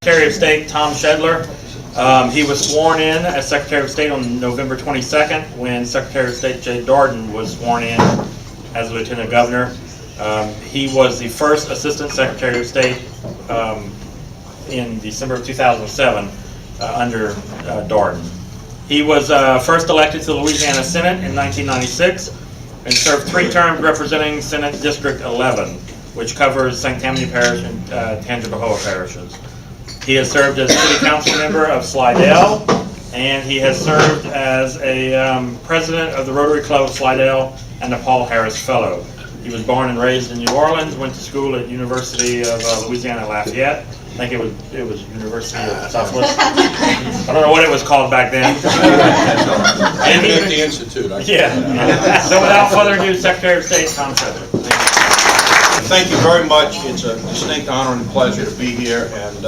Secretary of State Tom Schedler. He was sworn in as Secretary of State on November 22nd when Secretary of State Jay Darden was sworn in as Lieutenant Governor. He was the first Assistant Secretary of State in December of 2007 under Darden. He was first elected to the Louisiana Senate in 1996 and served 3 terms representing Senate District 11, which covers St. Tammany Parish and Tangipahoa parishes. He has served as City Council member of Slidell, and he has served as a president of the Rotary Club of Slidell and a Paul Harris Fellow. He was born and raised in New Orleans, went to school at University of Louisiana Lafayette. I think it was University of Southwest. I don't know what it was called back then. And at the Institute. Yeah. So without further ado, Secretary of State Tom Schedler. Thank you very much. It's a distinct honor and pleasure to be here, and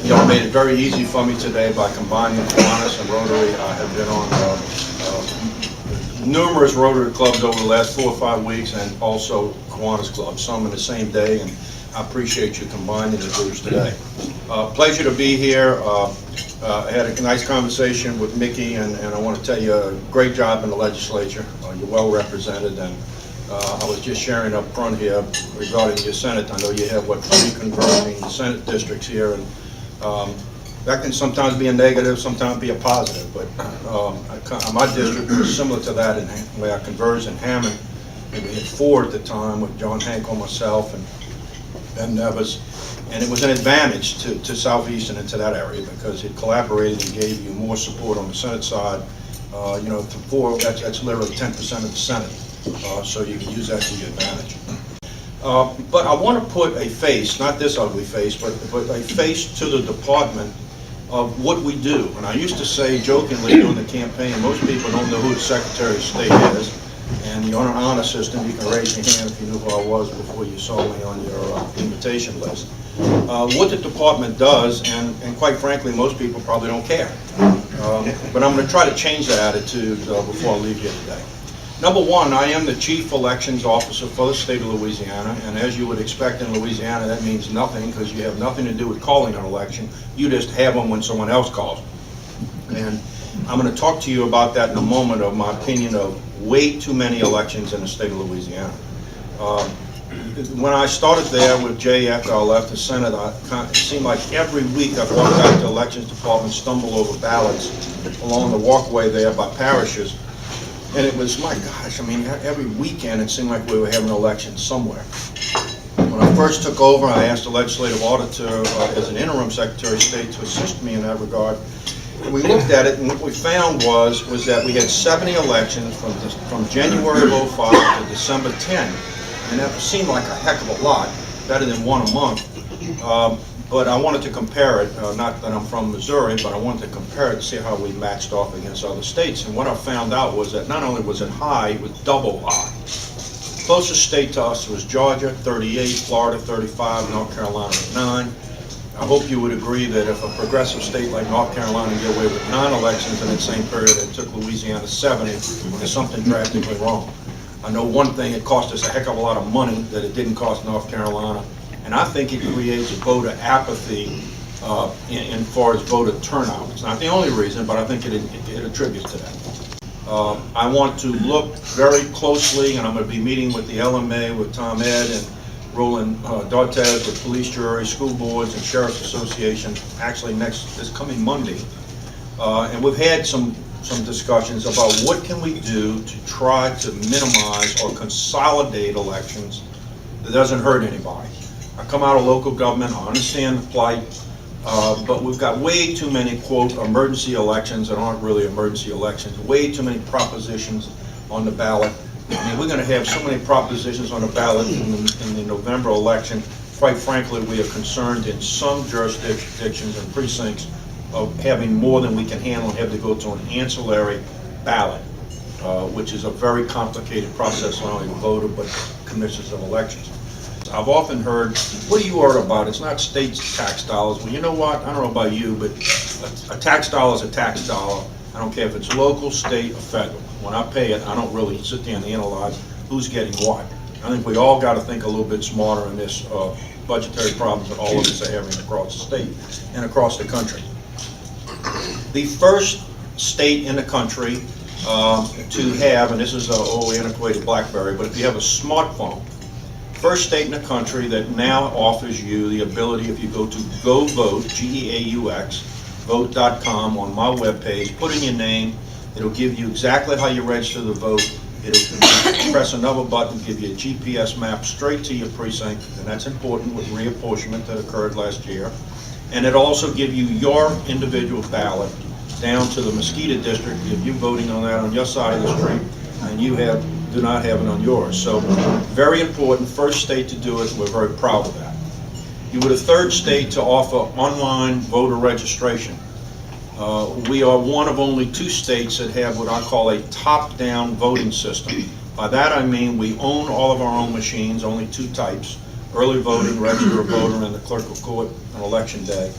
y'all made it very easy for me today by combining Kiwanis and Rotary. I have been on numerous Rotary clubs over the last 4 or 5 weeks, and also Kiwanis clubs, some in the same day, and I appreciate you combining the groups today. Pleasure to be here. I had a nice conversation with Mickey, and I want to tell you, a great job in the legislature. You're well represented, and I was just sharing up front here regarding your Senate. I know you have, 3 converging Senate districts here, and that can sometimes be a negative, sometimes be a positive, but my district was similar to that in where I converged in Hammond. We had 4 at the time with John Hankel, myself, and it was an advantage to Southeastern and to that area because it collaborated and gave you more support on the Senate side. You know, to 4, that's literally 10% of the Senate, so you can use that to your advantage. But I want to put a face, not this ugly face, but a face to the department of what we do. And I used to say jokingly during the campaign, most people don't know who the Secretary of State is. And the honor system, you can raise your hand if you knew who I was before you saw me on your invitation list. What the department does, and quite frankly, most people probably don't care. But I'm going to try to change that attitude before I leave here today. Number 1, I am the Chief Elections Officer for the state of Louisiana, and as you would expect in Louisiana, that means nothing because you have nothing to do with calling an election. You just have them when someone else calls. And I'm going to talk to you about that in a moment, of my opinion of way too many elections in the state of Louisiana. When I started there with Jay after I left the Senate, it seemed like every week I'd walk out to the elections department, stumble over ballots along the walkway there by parishes. And it was, my gosh, I mean, every weekend it seemed like we were having an election somewhere. When I first took over, I asked the legislative auditor as an interim Secretary of State to assist me in that regard. We looked at it, and what we found was that we had 70 elections from January of 05 to December 10, and that seemed like a heck of a lot, better than 1 a month. But I wanted to compare it, not that I'm from Missouri, but I wanted to compare it to see how we matched off against other states. And what I found out was that not only was it high, it was double high. Closest state to us was Georgia, 38, Florida, 35, North Carolina, 9. I hope you would agree that if a progressive state like North Carolina can get away with 9 elections in that same period, it took Louisiana 70, there's something drastically wrong. I know one thing, it cost us a heck of a lot of money that it didn't cost North Carolina, and I think it creates a voter apathy in far as voter turnout. It's not the only reason, but I think it attributes to that. I want to look very closely, and I'm going to be meeting with the LMA, with Tom Ed, and Roland Dartez with police jury, school boards, and sheriff's association, actually this coming Monday. And we've had some discussions about what can we do to try to minimize or consolidate elections that doesn't hurt anybody. I come out of local government, I understand the plight, but we've got way too many, quote, emergency elections that aren't really emergency elections, way too many propositions on the ballot. I mean, we're going to have so many propositions on the ballot in the November election. Quite frankly, we are concerned in some jurisdictions and precincts of having more than we can handle and have to go to an ancillary ballot, which is a very complicated process, not only the voter, but commissioners of elections. I've often heard, what do you worry about? It's not state tax dollars. Well, you know what? I don't know about you, but a tax dollar is a tax dollar. I don't care if it's local, state, or federal. When I pay it, I don't really sit there and analyze who's getting what. I think we all got to think a little bit smarter in this budgetary problems that all of us are having across the state and across the country. The first state in the country to have, and this is an old antiquated BlackBerry, but if you have a smartphone, first state in the country that now offers you the ability, if you go to Go Vote, G-E-A-U-X, vote.com on my webpage, put in your name, it'll give you exactly how you register the vote. It'll press another button, give you a GPS map straight to your precinct, and that's important with reapportionment that occurred last year. And it'll also give you your individual ballot down to the Mosquito District if you're voting on that on your side of the street and you do not have it on yours. So very important, first state to do it, we're very proud of that. You were the third state to offer online voter registration. We are one of only 2 states that have what I call a top-down voting system. By that I mean we own all of our own machines, only 2 types, early voting, register a voter, and the clerk of court on election day.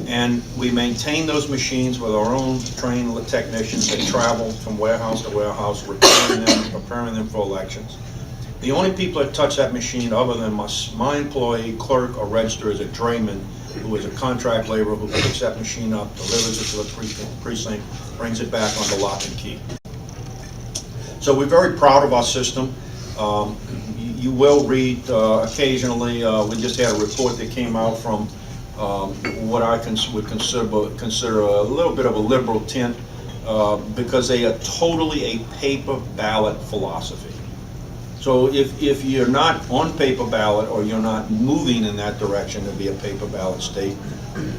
And we maintain those machines with our own trained technicians that travel from warehouse to warehouse, preparing them for elections. The only people that touch that machine other than my employee, clerk, or register is a drayman, who is a contract laborer who picks that machine up, delivers it to the precinct, brings it back on the lock and key. So we're very proud of our system. You will read occasionally, we just had a report that came out from what I would consider a little bit of a liberal tint because they are totally a paper ballot philosophy. So if you're not on paper ballot or you're not moving in that direction to be a paper ballot state,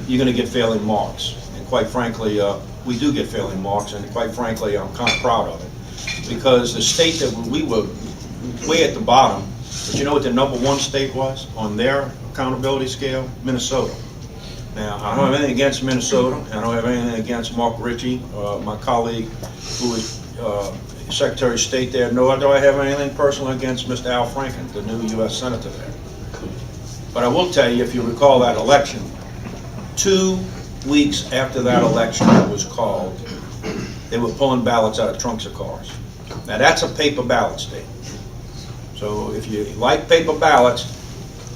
you're going to get failing marks. And quite frankly, we do get failing marks, and quite frankly, I'm kind of proud of it. Because the state that we were way at the bottom, but you know what the #1 state was on their accountability scale? Minnesota. Now, I don't have anything against Minnesota. I don't have anything against Mark Ritchie, my colleague, who is Secretary of State there, nor do I have anything personal against Mr. Al Franken, the new U.S. Senator there. But I will tell you, if you recall that election, 2 weeks after that election was called, they were pulling ballots out of trunks of cars. Now that's a paper ballot state. So if you like paper ballots,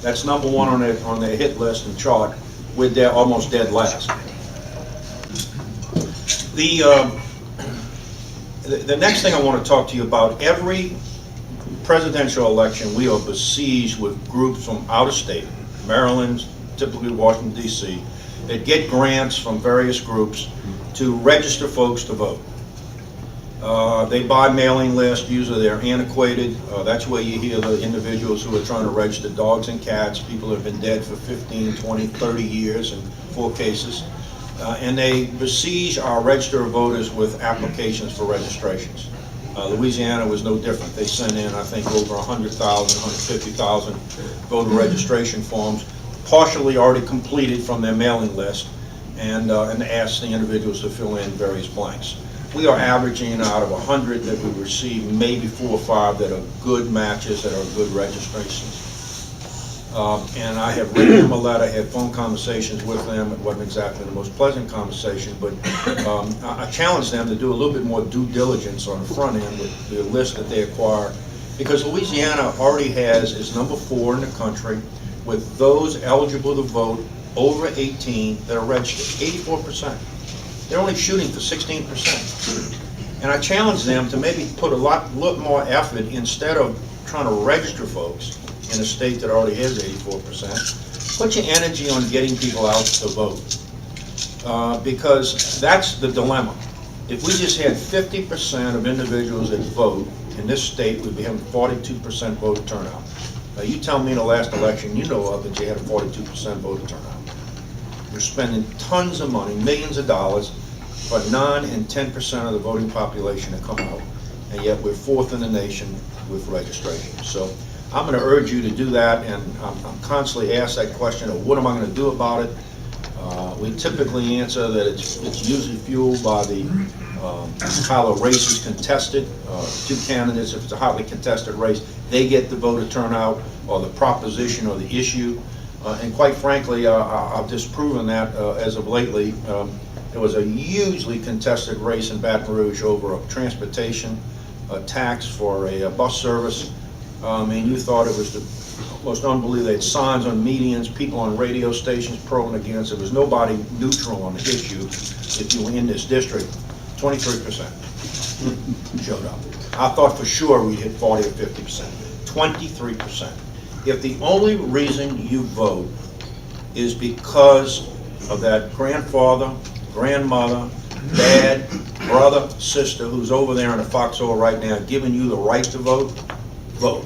that's #1 on their hit list and chart. We're there almost dead last. The next thing I want to talk to you about, every presidential election we are besieged with groups from out of state, Maryland, typically Washington, D.C., that get grants from various groups to register folks to vote. They buy mailing lists, usually they're antiquated. That's where you hear the individuals who are trying to register dogs and cats, people who have been dead for 15, 20, 30 years in 4 cases. And they besiege our register of voters with applications for registrations. Louisiana was no different. They sent in, I think, over 100,000, 150,000 voter registration forms, partially already completed from their mailing list, and asked the individuals to fill in various blanks. We are averaging out of 100 that we receive, maybe 4 or 5 that are good matches, that are good registrations. And I have written them a letter, had phone conversations with them. It wasn't exactly the most pleasant conversation, but I challenged them to do a little bit more due diligence on the front end with the list that they acquire, because Louisiana already is #4 in the country with those eligible to vote over 18 that are registered, 84%. They're only shooting for 16%. And I challenged them to maybe put a lot more effort, instead of trying to register folks in a state that already has 84%, put your energy on getting people out to vote. Because that's the dilemma. If we just had 50% of individuals that vote in this state, we'd be having 42% voter turnout. Now you tell me in the last election you know of that you had a 42% voter turnout. We're spending tons of money, millions of dollars, for 9 and 10% of the voting population to come out, and yet we're 4th in the nation with registration. So I'm going to urge you to do that, and I'm constantly asked that question of what am I going to do about it. We typically answer that it's usually fueled by how the race is contested. 2 candidates, if it's a hotly contested race, they get the voter turnout, or the proposition, or the issue. And quite frankly, I've disproven that as of lately. There was a hugely contested race in Baton Rouge over a transportation tax for a bus service. And you thought it was the most unbelievable. They had signs on medians, people on radio stations pro and against. There was nobody neutral on the issue. If you were in this district, 23% showed up. I thought for sure we'd hit 40 or 50%. 23%. If the only reason you vote is because of that grandfather, grandmother, dad, brother, sister who's over there in the foxhole right now giving you the right to vote, vote.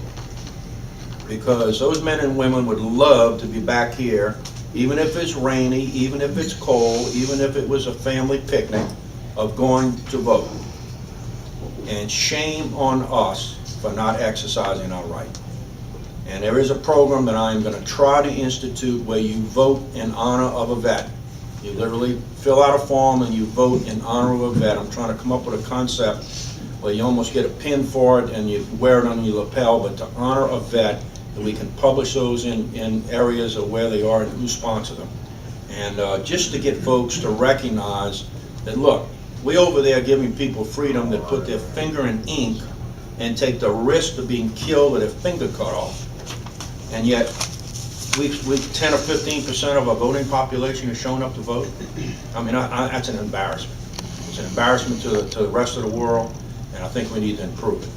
Because those men and women would love to be back here, even if it's rainy, even if it's cold, even if it was a family picnic, of going to vote. And shame on us for not exercising our right. And there is a program that I'm going to try to institute where you vote in honor of a vet. You literally fill out a form and you vote in honor of a vet. I'm trying to come up with a concept where you almost get a pin for it and you wear it on your lapel, but to honor a vet, and we can publish those in areas of where they are and who sponsor them. And just to get folks to recognize that, look, we over there giving people freedom that put their finger in ink and take the risk of being killed with their finger cut off. And yet, we 10 or 15% of our voting population is showing up to vote. I mean, that's an embarrassment. It's an embarrassment to the rest of the world, and I think we need to improve it.